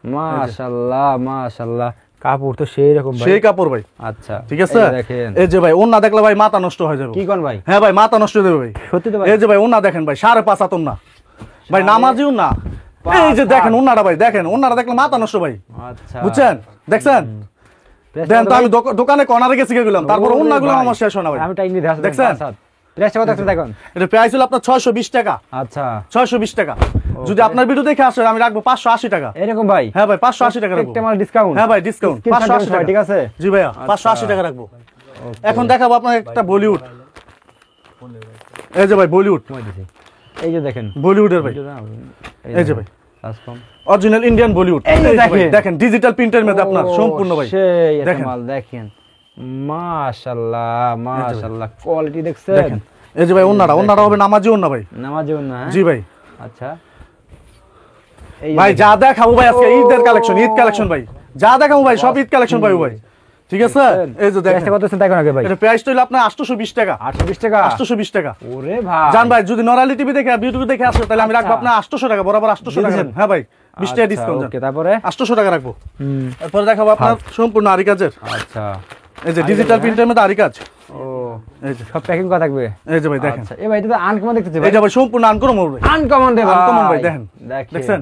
মাশাআল্লাহ মাশাআল্লাহ। কাপড় তো সেই রকম ভাই। সেই কাপড় ভাই। আচ্ছা ঠিক আছে? এই যে দেখেন, এই যে ভাই ওন্না দেখলে ভাই মাথা নষ্ট হয়ে যাবে। কি কোন ভাই? হ্যাঁ ভাই মাথা নষ্ট হয়ে যাবে ভাই। সত্যি তো ভাই। এই যে ভাই ওন্না দেখেন ভাই 5.5 হাত ওন্না ভাই, নামাজিও না। এই যে দেখেন ওন্নাটা ভাই, দেখেন ওন্নাটা দেখলে মাথা নষ্ট ভাই। আচ্ছা বুঝছেন? দেখছেন? দেন তো আমি দোকানে কর্নারে গেছি গেলাম, তারপর ওন্নাগুলো আমার শেষ হয় না ভাই। আমি টাইম দিয়ে দেখছেন? প্রাইসটা কত আছে দেখুন। এটা প্রাইস হলো আপনার 620 টাকা। আচ্ছা 620 টাকা। যদি আপনার ভিডিও দেখে আসেন আমি রাখবো 580 টাকা। এরকম ভাই? হ্যাঁ ভাই 580 টাকা রাখবো। একটা মাল ডিসকাউন্ট? হ্যাঁ ভাই ডিসকাউন্ট 580 টাকা। ঠিক আছে জি ভাইয়া 580 টাকা রাখবো। এখন দেখাবো আপনার একটা বলিউড। এই যে ভাই বলিউড, এই যে দেখেন বলিউডের ভাই। এই যে ভাই কাস্টম অরিজিনাল ইন্ডিয়ান বলিউড। এই যে দেখেন, দেখেন ডিজিটাল প্রিন্টের মধ্যে আপনার সম্পূর্ণ ভাই। সেই একটা দেখেন। মাল দেখেন, মাশাআল্লাহ মাশাআল্লাহ। কোয়ালিটি দেখছেন? দেখেন এই যে ভাই ওন্নাটা হবে নামাজি ওন্না ভাই। নামাজেও না? জি ভাই। আচ্ছা এই যে ভাই দেখেন। যা দেখাবো ভাই আজকে ঈদের কালেকশন, ঈদ কালেকশন ভাই। যা দেখাবো ভাই সব ঈদ কালেকশন পাবো ভাই। ঠিক আছে? এই যে দেখেন প্রাইসটা কত আছে দেখুন আগে ভাই। এটা প্রাইসটা হলো আপনার 820 টাকা। 820 টাকা? 820 টাকা। ওরে ভাই জান ভাই যদি নরালি টিভি দেখে ইউটিউবে দেখে আসে তাহলে আমি রাখবো আপনার 800 টাকা, বরাবর 800 টাকা। দিয়েছেন? হ্যাঁ ভাই 20 টাকা ডিসকাউন্ট। ওকে তারপরে 800 টাকা রাখবো। এরপর দেখাবো আপনার সম্পূর্ণ আরি কাজের। আচ্ছা এই যে ডিজিটাল প্রিন্টের মধ্যে আরি কাজ। ও এই যে সব প্যাকিং করা থাকবে? এই যে ভাই দেখেন, আচ্ছা এই ভাই এটা তো আনকমন দেখতেছি ভাই। এই যে ভাই সম্পূর্ণ আনকমন ভাই। আনকমন রে ভাই। আনকমন ভাই দেখেন, দেখেন দেখছেন?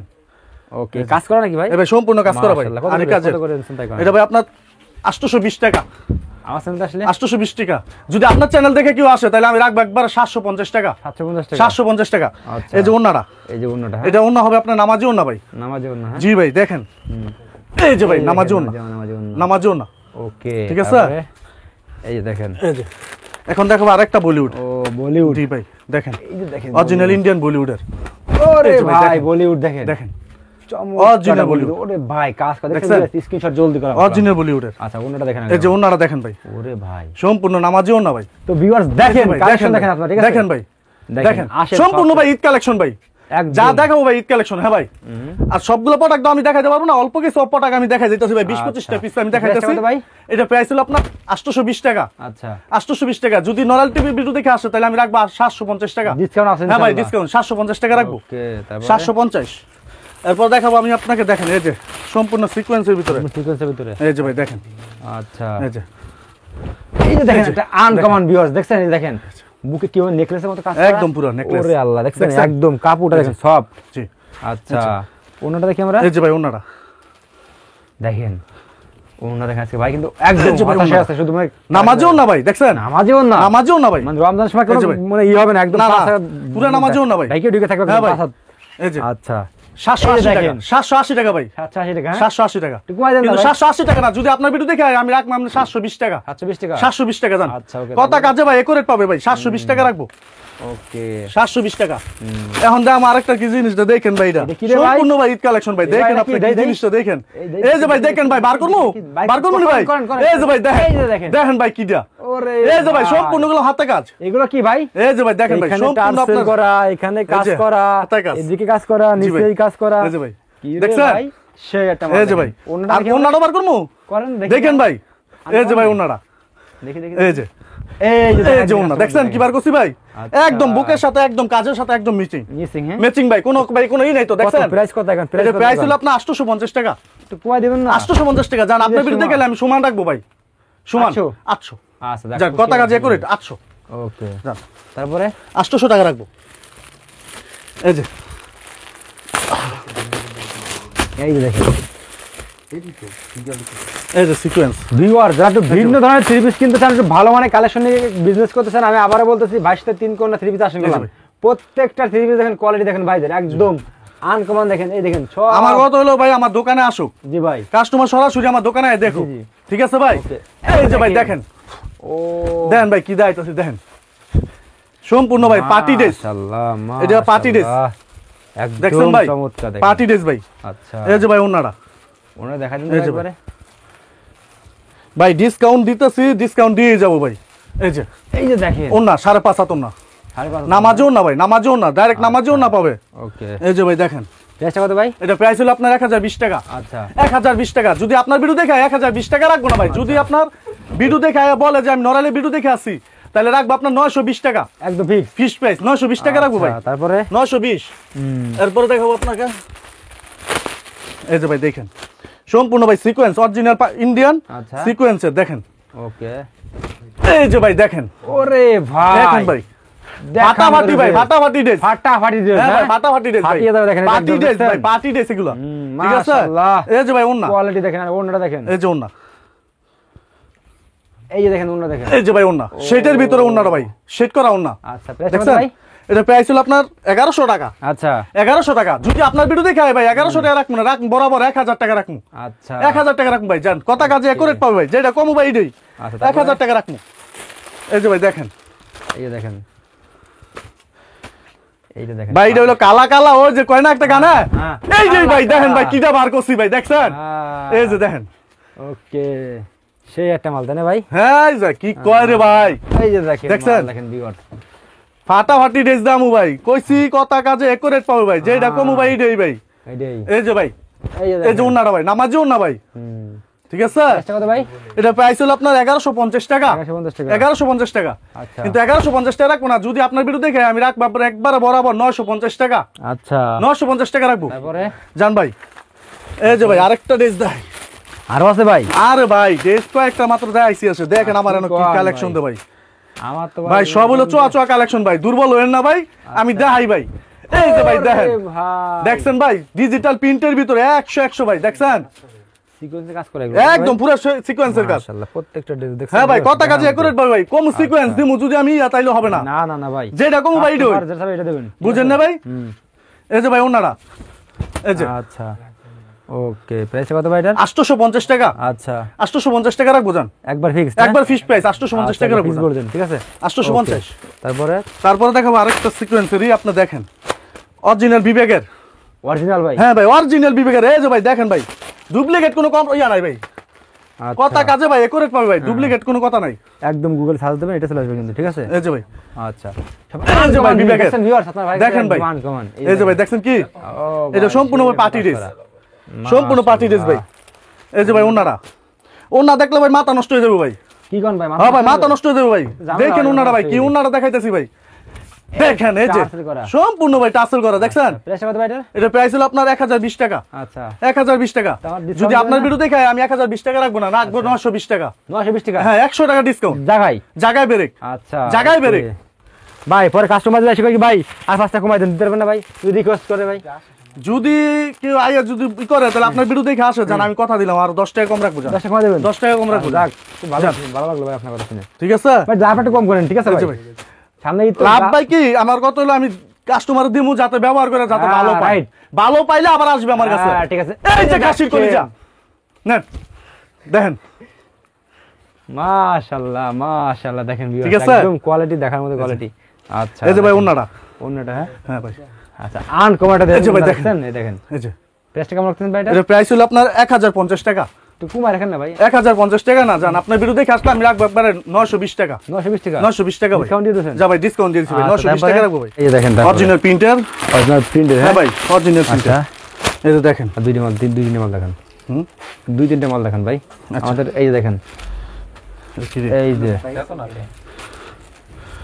ওকে কাজ করা নাকি ভাই? এই ভাই সম্পূর্ণ কাজ করা ভাই মাশাআল্লাহ। কত আরি করে- কাজের। কত করে দিচ্ছেন তাই কোন? এটা ভাই আপনার 820 টাকা। আমার চ্যানেলে আসলে 820 টাকা। যদি আপনার চ্যানেল দেখে কেউ আসে তাহলে আমি রাখবো একবার 750 টাকা। 750 টাকা? 750 টাকা। আচ্ছা। এই যে ওন্নাটা, এই যে অন্যটা এটা ওন্না হবে আপনার নামাজি ওন্না ভাই। নামাজেও না? জি ভাই দেখেন, এই যে ভাই নামাজি ওন্না, নামাজেও না? নামাজি ওন্না। ওকে ঠিক আছে? তারপরে এই যে দেখেন, এই যে এখন দেখাবো আরেকটা বলিউড। ও বলিউড। জি ভাই দেখেন, এই যে দেখেন অরিজিনাল ইন্ডিয়ান বলিউডের। ওরে এই যে ভাই ভাই দেখেন। বলিউড দেখেন, দেখেন চমৎকার original বলিউড। Bollywood। ওরে ভাই কাজ করে দেখছেন? দেখেন, স্ক্রিনশট জলদি করা। অরিজিনাল বলিউডের। আচ্ছা অন্যটা দেখেন এই যে ওন্নাটা দেখেন ভাই, ওরে ভাই সম্পূর্ণ নামাজি ওন্না ভাই। তো ভিউয়ার্স দেখেন ভাই, কালেকশন ভাই, দেখেন আপনারা, ঠিক আছে? দেখেন ভাই, দেখেন আসেন সম্পূর্ণ ভাই ঈদ কালেকশন ভাই। একদম। যা দেখাবো ভাই ঈদ কালেকশন। হ্যাঁ ভাই আর সবগুলো প্রোডাক্ট আমি দেখাইতে পারবো না, অল্প কিছু প্রোডাক্ট আমি দেখাই দিতেছি ভাই। 20-25টা পিস আমি দেখাইতেছি প্রাইসটা কত ভাই? এটা প্রাইস হলো আপনার 820 টাকা। আচ্ছা 820 টাকা। যদি নরাল টিভি ভিডিও দেখে আসে তাহলে আমি রাখবো 750 টাকা। ডিসকাউন্ট আছে হ্যাঁ ভাই ইনশাআল্লাহ? ডিসকাউন্ট 750 টাকা রাখবো। ওকে তারপর 750। এরপর দেখাবো আমি আপনাকে, দেখেন এই যে সম্পূর্ণ সিকোয়েন্সের ভিতরে। সিকোয়েন্সের ভিতরে? এই যে ভাই দেখেন, আচ্ছা এই যে এই যে দেখেন একটা আনকমন ভিউয়ার্স দেখছেন, এই যে দেখেন বুকে কি নেকলেসের মতো কাজ করা? একদম পুরো necklace। ওরে আল্লাহ দেখছেন দেখছেন? একদম কাপড়টা দেখেন সব। জি আচ্ছা ওনাটা দেখি আমরা, এই যে ভাই ওন্নাটা দেখেন ওনা দেখেন আজকে ভাই কিন্তু একদম এই যে ভাই হতাশে ওনাটা। আছে শুধু মানে নামাজিও না ভাই, দেখছেন? নামাজেও না? নামাজিও না ভাই। মানে রমজান সময় এই যে কোনো ভাই। মানে ই হবে না একদম না, না, পাঁচ হাত- পুরো নামাজেও না ভাই। ভাইকে ঢুকে থাকবে হ্যাঁ ভাই। পাঁচ হাত। এই যে আচ্ছা 780 টাকা। দেখেন। 780 টাকা ভাই। 780 টাকা? 780 টাকা। একটু কমাই দেন না কিন্তু ভাই। 780 টাকা না, যদি আপনার ভিডিও দেখে হয়, আমি রাখবো আপনার 720 টাকা। 720 টাকা? 720 টাকা জান। আচ্ছা, ওকে, কথা তারপরে? কাজে ভাই একুরেট পাবে ভাই। 720 টাকা রাখবো। ওকে 720 টাকা। এখন দাম আরেকটা কি জিনিসটা দেখেন ভাই, এটা এটা কি রে ভাই? সম্পূর্ণ ভাই ঈদ কালেকশন ভাই। এই ভাই, দেখেন এটা আপনি কি? কি দেই, দেই। জিনিসটা দেখেন। এই দেই, এই যে ভাই দেখেন ভাই, বার করবো, ভাই, বার করবো নি ভাই। করেন, করেন। এই যে ভাই দেখেন, এই যে দেখেন। দেখেন ভাই কিটা। ওরে এই যে ভাই সম্পূর্ণ গুলো হাতে কাজ। এগুলো কি ভাই? এই যে ভাই দেখেন ভাই এখানে সম্পূর্ণ টার্সেল আপনার করা, এখানে কাজ যে, করা, হাতায় কাজ। এদিকে কাজ করা, জি ভাই। নিচেই কাজ করা। এই যে ভাই কি রে দেখছেন? ভাই? সেই একটা মাল এই যে দেখেন। ভাই ওনাটা আর দেখি ওন্নাটা বার করবো, করেন দেখি। দেখেন ভাই। এই যে ভাই ওন্নাটা, দেখি দেখি এই যে এই যে এই যে ওন্না দেখছেন কি বার করছি ভাই। আচ্ছা। একদম বুকের সাথে একদম কাজের সাথে একদম মিচিং মিসিং হ্যাঁ? ম্যাচিং ভাই। কোনো ই নাই তো, কত দেখছেন? প্রাইস কত এখন? এটা প্রাইস হলো আপনার 850 টাকা। একটু কমাই দিবেন না? 850 টাকা জান। আপনার বিরুদ্ধে গেলে আমি সমান রাখবো ভাই, সমান 800? 800 আচ্ছা দেখ যান। কথা কাজে একুরেট 800 ওকে যান। তারপরে 800 টাকা রাখবো। এই যে এই যে দেখেন এই যে সিকোয়েন্স। ভিউয়ার যারা একটু ভিন্ন ধরনের থ্রি পিস কিনতে চান, একটু ভালো মানের কালেকশন নিয়ে বিজনেস করতে চান, আমি আবারও বলতেছি 22 তে 3 কোণা থ্রি পিস আসেন গেলাম। প্রত্যেকটা থ্রি পিস দেখেন, কোয়ালিটি দেখেন ভাইদের একদম আনকমন দেখেন, এই দেখেন সব। আমার কথা হলো ভাই আমার দোকানে আসুক, জি ভাই, কাস্টমার সরাসরি আমার দোকানে দেখো, জি, জি। ঠিক আছে ভাই? Okay. এই যে ভাই দেখেন, ও দেখেন ভাই কি দাইতেছে, দেখেন সম্পূর্ণ ভাই পার্টি ড্রেস, মাশাআল্লাহ, এটা party dress। একদম দেখছেন ভাই চমৎকার দেখেন। পার্টি ড্রেস ভাই। আচ্ছা, এই যে ভাই ওনারা ওনা দেখা দিন এই যে একবারে। ভাই ডিসকাউন্ট দিতেছি, ডিসকাউন্ট দিয়ে যাবো ভাই। এই যে এই যে দেখেন ওনা 5.5 হাত ওনা, 5.5 নামাজও না ভাই, নামাজও না, ডাইরেক্ট নামাজও না পাবে। ওকে, এই যে ভাই দেখেন, প্রাইসটা কত ভাই? এটা প্রাইস হলো আপনার 1020 টাকা। আচ্ছা, 1020 টাকা। যদি আপনার ভিডিও দেখে 1020 টাকা রাখবো না ভাই। যদি আপনার ভিডিও দেখে বলে যে আমি নরালে ভিডিও দেখে আসি, তাহলে রাখবো আপনার 920 টাকা, একদম ফিক্স। ফিক্স প্রাইস 920 টাকা রাখবো ভাই। তারপরে 920। এরপরে দেখাবো আপনাকে, এই যে ভাই দেখেন সম্পূর্ণ ভাই সিকোয়েন্স, অরিজিনাল ইন্ডিয়ান আচ্ছা। সিকোয়েন্সের দেখেন। ওকে, এই যে ভাই দেখেন, ওরে ভাই দেখেন ভাই ফাটাফাটি ভাই, ফাটাফাটি ড্রেস, ফাটাফাটি ড্রেস, হ্যাঁ ভাই ফাটাফাটি ড্রেস ভাই, ফাটিয়ে দাও দেখেন, পার্টি ড্রেস ভাই, পার্টি ড্রেস এগুলো, ঠিক আছে? মাশাআল্লাহ। এই যে ভাই ওন্না, কোয়ালিটি দেখেন, আর ওন্নাটা দেখেন, এই যে ওন্না, এই যে দেখেন ওন্না দেখেন। এই যে ভাই ওন্না, শেডের ভিতরে ওন্নাটা ভাই, শেড করা ওন্না। আচ্ছা, প্রাইস কত দেখছেন? ভাই? এটা প্রাইস হলো আপনার 1100 টাকা। আচ্ছা 1100 টাকা। যদি আপনার ভিডিও দেখে ভাই 1100 টাকা রাখবো না, রাখুন বরাবর 1000 টাকা রাখুন, আচ্ছা 1000 টাকা রাখুন ভাই। জান কথা কাজে একুরেট পাবে ভাই, যেটা কম ভাই এটাই আচ্ছা, তারপরে? 1000 টাকা রাখুন। এই যে ভাই দেখেন, এই যে দেখেন, এইটা দেখেন ভাই এটা হলো কালা কালা, ওই যে কয় না একটা গানা, হ্যাঁ। এই যে ভাই দেখেন ভাই কিটা বার করছি ভাই, দেখছেন? এই যে দেখেন, ওকে, সেই একটা মাল তাই না ভাই? হ্যাঁ এই যে কি কয় রে ভাই, এই যে দেখেন, দেখছেন? মাল দেখেন ভিউয়ার, ফাটাফাটি ড্রেস দামু ভাই, কইছি কথা কাজে একুরেট পাবে ভাই, যেটা কম ভাই এটাই ভাই। এইটাই, এই যে ভাই, এই যে এই যে দেখেন। ওন্নাটা ভাই, নামাজও না ভাই, ঠিক আছে? প্রাইসটা কত ভাই? এটা প্রাইস হলো আপনার 1150 টাকা। 1150 টাকা। 1150 টাকা। আচ্ছা। কিন্তু 1150 টাকা রাখবো না, যদি আপনার ভিডিও দেখে আমি রাখবো আপনার একবারে বরাবর 950 টাকা, আচ্ছা 950 টাকা রাখবো। তারপরে জান ভাই, এই যে ভাই আরেকটা ড্রেস দেয়, আরো আছে ভাই? আরে ভাই ড্রেস কয়েকটা মাত্র দেখাইছি আছে, দেখেন আমার এনে কি কোন কালেকশন ভাই? দে ভাই। আমার তো ভাই সব হলো চোয়া চোয়া কালেকশন ভাই, দুর্বল হবেন না ভাই, আমি দেখাই ভাই। এই যে ভাই দেখেন, ওরে ভাই, দেখছেন ভাই ডিজিটাল প্রিন্টের ভিতরে 100 ভাই, দেখছেন? সিকোয়েন্সে কাজ করে একদম পুরো সিকোয়েন্সের কাজ। মাশাআল্লাহ, প্রত্যেকটা ড্রেস দেখছেন? হ্যাঁ ভাই কথা কাজে একুরেট ভাই, কম সিকোয়েন্স দিমু, যদি আমি তাইলে হবে না, না না না ভাই, যেটা কম ভাই এটাই। কাস্টমার যেটা চাবে এটা দেবেন, বুঝেন না ভাই? এই যে ভাই ওনারা, এই যে আচ্ছা ওকে, প্রাইস কত ভাই এটার? 850 টাকা। আচ্ছা 850 টাকা রাখবো জান, একবার ফিক্স, একবার ফিক্স প্রাইস 850 টাকা রাখবো জান। বলছেন, ঠিক আছে 850। তারপরে তারপরে দেখাবো আরেকটা সিকোয়েন্সেরই, আপনি দেখেন অরিজিনাল বিবেকের, অরিজিনাল ভাই, হ্যাঁ ভাই অরিজিনাল বিবেকের। এই যে ভাই দেখেন ভাই, ডুপ্লিকেট কোনো কম ইয়া নাই ভাই, আচ্ছা, কথা কাজে ভাই একুরেট পাবে ভাই, ডুপ্লিকেট কোনো কথা নাই। একদম গুগল সার্চ দেবেন, এটা চলে আসবে কিন্তু, ঠিক আছে? এই যে ভাই, আচ্ছা এই যে ভাই বিবেকের, দেখছেন ভিউয়ার্স, আপনার ভাই দেখেন ভাই, কমান এই যে ভাই দেখছেন কি, এটা সম্পূর্ণ পার্টি ড্রেস, সম্পূর্ণ পার্টি ড্রেস ভাই। এই যে ভাই ওনারা, ওনা দেখলে ভাই মাথা নষ্ট হয়ে যাবে ভাই। কি কোন ভাই? হ্যাঁ ভাই মাথা নষ্ট হয়ে যাবে ভাই, দেখেন ওনারা ভাই, কি জানো ওনারা দেখাইতেছি ভাই, দেখেন এই যে টাসেল করা। সম্পূর্ণ ভাই টাসেল করা, দেখছেন? প্রাইস কত ভাই এটার? এটা প্রাইস হলো আপনার 1020 টাকা। আচ্ছা 1020 টাকা। তো আমার discount যদি আপনার দেবেন না? ভিডিও দেখে আমি 1020 টাকা রাখবো না, রাখবো 920 টাকা। 920 টাকা হ্যাঁ 100 টাকা ডিসকাউন্ট, জায়গায়। জায়গায় ব্রেক, আচ্ছা জায়গায় okay। ব্রেক। ভাই পরে কাস্টমার এসে কই ভাই আর 5 টাকা কমাই দেন, দিতে পারবেন না ভাই? যদি রিকোয়েস্ট করে ভাই, যদি কেউ আইয়া যদি ই করে তাহলে আপনার ভিডিও দেখে আসে, জান আমি কথা দিলাম আর 10 টাকা কম রাখবো, জান 10 টাকা কমাই দেবেন? 10 টাকা কম রাখবো, যাক, খুব ভালো ভালো লাগলো ভাই আপনার কথা শুনে। ঠিক আছে? ভাই দামটা একটু কম করেন, ঠিক আছে ভাই? আচ্ছা ভাই। সামনে ঈদ তো লাভ ভাই কি আমার কথা হলো আমি কাস্টমার দিমু যাতে ব্যবহার করে, যাতে হ্যাঁ, ভালো পায়, right। ভালো পাইলে আবার আসবে আমার কাছে। হ্যাঁ, ঠিক আছে। এই যে কাশির কলিজা নেন, দেখেন মাশাআল্লাহ মাশাআল্লাহ, দেখেন ঠিক ভিউয়ার্স, আছে? একদম কোয়ালিটি দেখার মতো কোয়ালিটি। আচ্ছা এই যে ভাই ওনারা, অন্যটা, হ্যাঁ হ্যাঁ ভাই আচ্ছা, আনকমাটা এই যে ভাই দেখেন, এই দেখেন এই যে প্রাইসটা কেমন রাখতেন ভাই এটা? এটা প্রাইস হলো আপনার 1050 টাকা। একটু কমায় রাখেন না ভাই, 1050 টাকা না, জান আপনার ভিডিও দেখে আসলে আমি রাখবো একবারে 920 টাকা। 920 টাকা 920 টাকা ভাই, ডিসকাউন্ট দিয়ে দিয়েছেন? যা ভাই ডিসকাউন্ট দিয়েছি ভাই, আচ্ছা, 920 টাকা রাখবো ভাই। এই যে দেখেন অরিজিনাল প্রিন্টার, অরিজিনাল প্রিন্টের, হ্যাঁ ভাই অরিজিনাল আচ্ছা প্রিন্টার। এই যে দেখেন, আর দুই তিনটে মাল দেখান, হুম 2-3টে মাল দেখান ভাই আমাদের। এই যে দেখেন,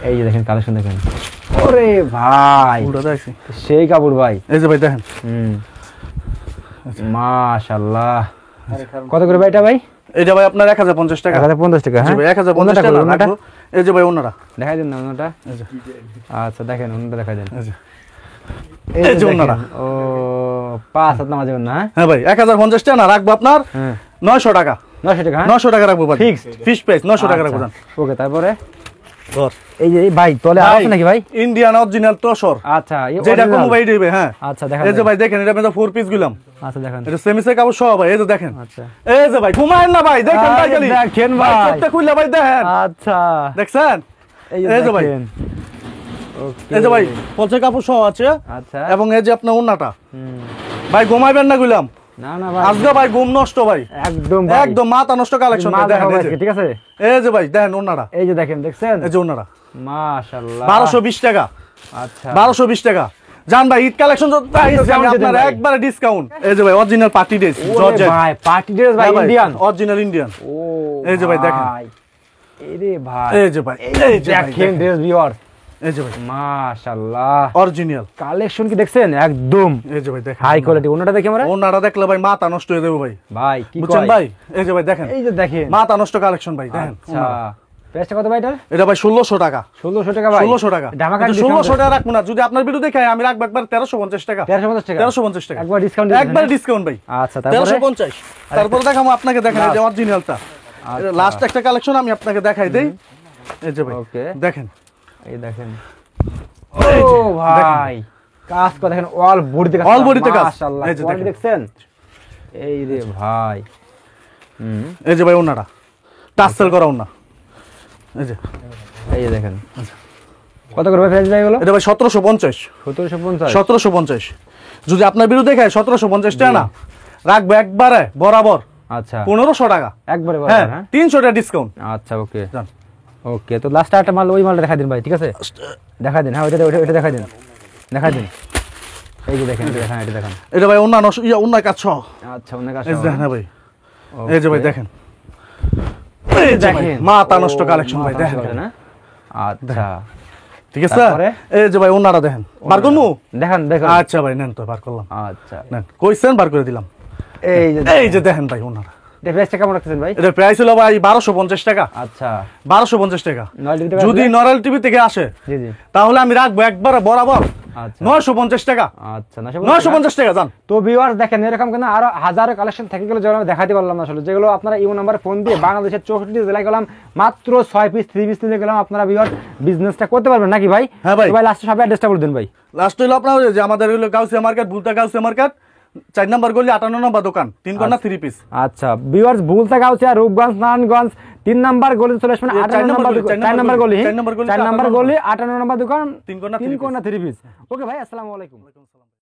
এই যে দেখেন কালেকশন দেখেন, ওরে ভাই পুরো দেখছি। সেই কাপড় ভাই। এই যে ভাই দেখেন, মাশাআল্লাহ, কত করে ভাই এটা ভাই? এটা ভাই আপনার 1050 টাকা। 1050 টাকা, জি হ্যাঁ ভাই 1050 টাকা রাখবো। এই যে ভাই ওনারা, দেখাই দেন না ওনাটা। এই যে আচ্ছা দেখেন ওনাটা দেখাই দেন, এই যে এই এই যে যে ওনারা। দেখেন, ও 5 হাত নামাজ যাবেন না? হ্যাঁ ভাই 1050 টাকা না রাখবো আপনার হ্যাঁ 900 টাকা। 900 টাকা, হ্যাঁ 900 টাকা রাখবো ভাই, Fixed? ফিক্স প্রাইস 900 টাকা রাখবো জান। ওকে, তারপরে ধর এই যে ভাই তলে আছে নাকি ভাই? ইন্ডিয়ান অরিজিনাল তোষর, আচ্ছা যেটা কোনো ভাই দিবে। হ্যাঁ আচ্ছা দেখেন, এই যে ভাই দেখেন, এটা মধ্যে 4 পিস গুলাম। আচ্ছা দেখেন, এটা সেমিসে কাপড় সহ ভাই, এই যে দেখেন। আচ্ছা এই যে ভাই ঘুমায়েন না ভাই, দেখেন ভাই খালি দেখেন ভাই, চোখটা খুললে ভাই দেখেন। আচ্ছা দেখছেন? এই যে ভাই, ওকে এই যে ভাই পলসে কাপড় সহ আছে। আচ্ছা এবং এই যে আপনার ওন্নাটা ভাই, ঘুমাইবেন না গুলাম না না ভাই, আজকে ভাই ঘুম নষ্ট ভাই, একদম একদম মাথা নষ্ট কালেকশন দেখেন। এই যে, ঠিক আছে, এই যে ভাই দেখেন ওন্নাটা, এই যে দেখেন, দেখছেন? এই যে ওন্নাটা মাশাআল্লাহ 1220 টাকা। আচ্ছা 1220 টাকা। জান ভাই ঈদ কালেকশন তো তাই Discount আপনার দেন ভাই। একবারে ডিসকাউন্ট। এই যে ভাই অরিজিনাল পার্টি ড্রেস, জর্জেট ভাই পার্টি ড্রেস ভাই, ইন্ডিয়ান অরিজিনাল ইন্ডিয়ান। ও এই যে ভাই দেখেন, এরে ভাই, এই যে ভাই, এই যে ভাই দেখেন ড্রেস ভিউয়ার, এই যে ভাই মাশাআল্লাহ অরিজিনাল কালেকশন কি দেখছেন? একদম এই যে ভাই দেখেন হাই কোয়ালিটি। ওনাটা দেখি আমরা ওন্নাটা দেখলে ভাই মাথা নষ্ট হয়ে যাবে ভাই, ভাই কি বুঝছেন কয়? ভাই? এই যে ভাই দেখেন, এই যে দেখেন, মাথা নষ্ট কালেকশন ভাই দেখেন। আচ্ছা প্রাইসটা কত ভাই এটার? এটা ভাই 1600 টাকা। 1600 টাকা ভাই, 1600 টাকা। ধামাকা কিন্তু 1600 টাকা রাখবো না, যদি আপনার ভিডিও দেখে আমি রাখবো একবার 1350 টাকা। 1350 টাকা, 1350 টাকা একবার ডিসকাউন্ট একবার ডিসকাউন্ট ভাই। আচ্ছা তারপরে 1350। তারপরে দেখাবো আপনাকে, দেখেন এই যে অরিজিনালটা, লাস্ট একটা কালেকশন আমি আপনাকে দেখাই দেই। এই যে ভাই ওকে দেখেন, এই দেখেন, এই ও যে, ভাই কাজ করে দেখেন, অল বডিতে কাজ, All body তে কাজ। মাশাআল্লাহ এই যে কোয়ালিটি দেখেন। দেখছেন? এই রে ভাই, এই যে ভাই ওন্নাটা টাসেল করা ওন্না। এই যে এই যে দেখেন কত করে ভাই প্রাইস এগুলো? এটা ভাই 1750। 1750 1750। যদি আপনার ভিডিও দেখে 1750 টাকা না রাখবো একবারে বরাবর আচ্ছা 1500 টাকা। একবারে বড়, হ্যাঁ হ্যাঁ 300 টাকা ডিসকাউন্ট। আচ্ছা ওকে যান। ওকে, তো লাস্ট একটা মাল, ওই মালটা দেখাই দিন ভাই, ঠিক আছে? দেখাই দিন, হ্যাঁ ওইটা ওইটা দেখাই দিন, দেখাই দিন। এই যে দেখেন, এটা দেখেন, এটা দেখেন। এটা ভাই অন্যান্য অন্যায় কাজ সহ। আচ্ছা অনেক এই যে দেখেন ভাই, এই যে ভাই দেখেন, এই এই যে ভাই, দেখেন মাথা নষ্ট কালেকশন ভাই দেখেন। না আচ্ছা ঠিক আছে, তারপরে? এই যে ভাই ওন্নাটা দেখেন, বার করবো। দেখান দেখেন, আচ্ছা ভাই নেন তো, বার করলাম। আচ্ছা নেন, কইছেন বার করে দিলাম। এই যে এই যে দেখেন ভাই ওন্নাটা, এটা প্রাইসটা কেমন রাখতেছেন ভাই? এটা প্রাইস হলো ভাই 1250 টাকা। আচ্ছা 1250 টাকা। নয় লিটার যদি নরাল টিভি থেকে আসে জি জি তাহলে আমি রাখবো একবারে বরাবর আচ্ছা 950 টাকা। আচ্ছা 950 টাকা জান। তো ভিউয়ার্স দেখেন, এরকম কিন্তু আরো হাজারো কালেকশন থেকে গেলে যেগুলো আমি দেখাতে পারলাম না আসলে, যেগুলো আপনারা ইমো নাম্বারে ফোন দিয়ে বাংলাদেশের 64 জেলায় গেলাম, মাত্র 6 পিস 3 পিস নিয়ে গেলাম, আপনারা ভিউয়ার্স বিজনেসটা করতে পারবেন নাকি ভাই? হ্যাঁ ভাই। তো ভাই লাস্টে সবাই অ্যাড্রেসটা বলে দেন ভাই। লাস্ট হইলো আপনার ওই যে আমাদের হলো গাউসিয়া মার্কেট, ভুলতা গাউসিয়া মার্কেট 4 নম্বর গলি 58 নম্বর দোকান, 3 কর্নার 3 পিস। আচ্ছা ভিউয়ার্স, ভুলতা গাউসিয়া, রূপগঞ্জ, নারায়ণগঞ্জ 3 নাম্বার গলিতে চলে আসবেন, 58 নম্বর দোকান, 4 নম্বর গলি, 4 নম্বর গলি 58 নম্বর দোকান, 3 কর্নার 3 কোণা 3 পিস। ওকে ভাই, আসসালামু আলাইকুম।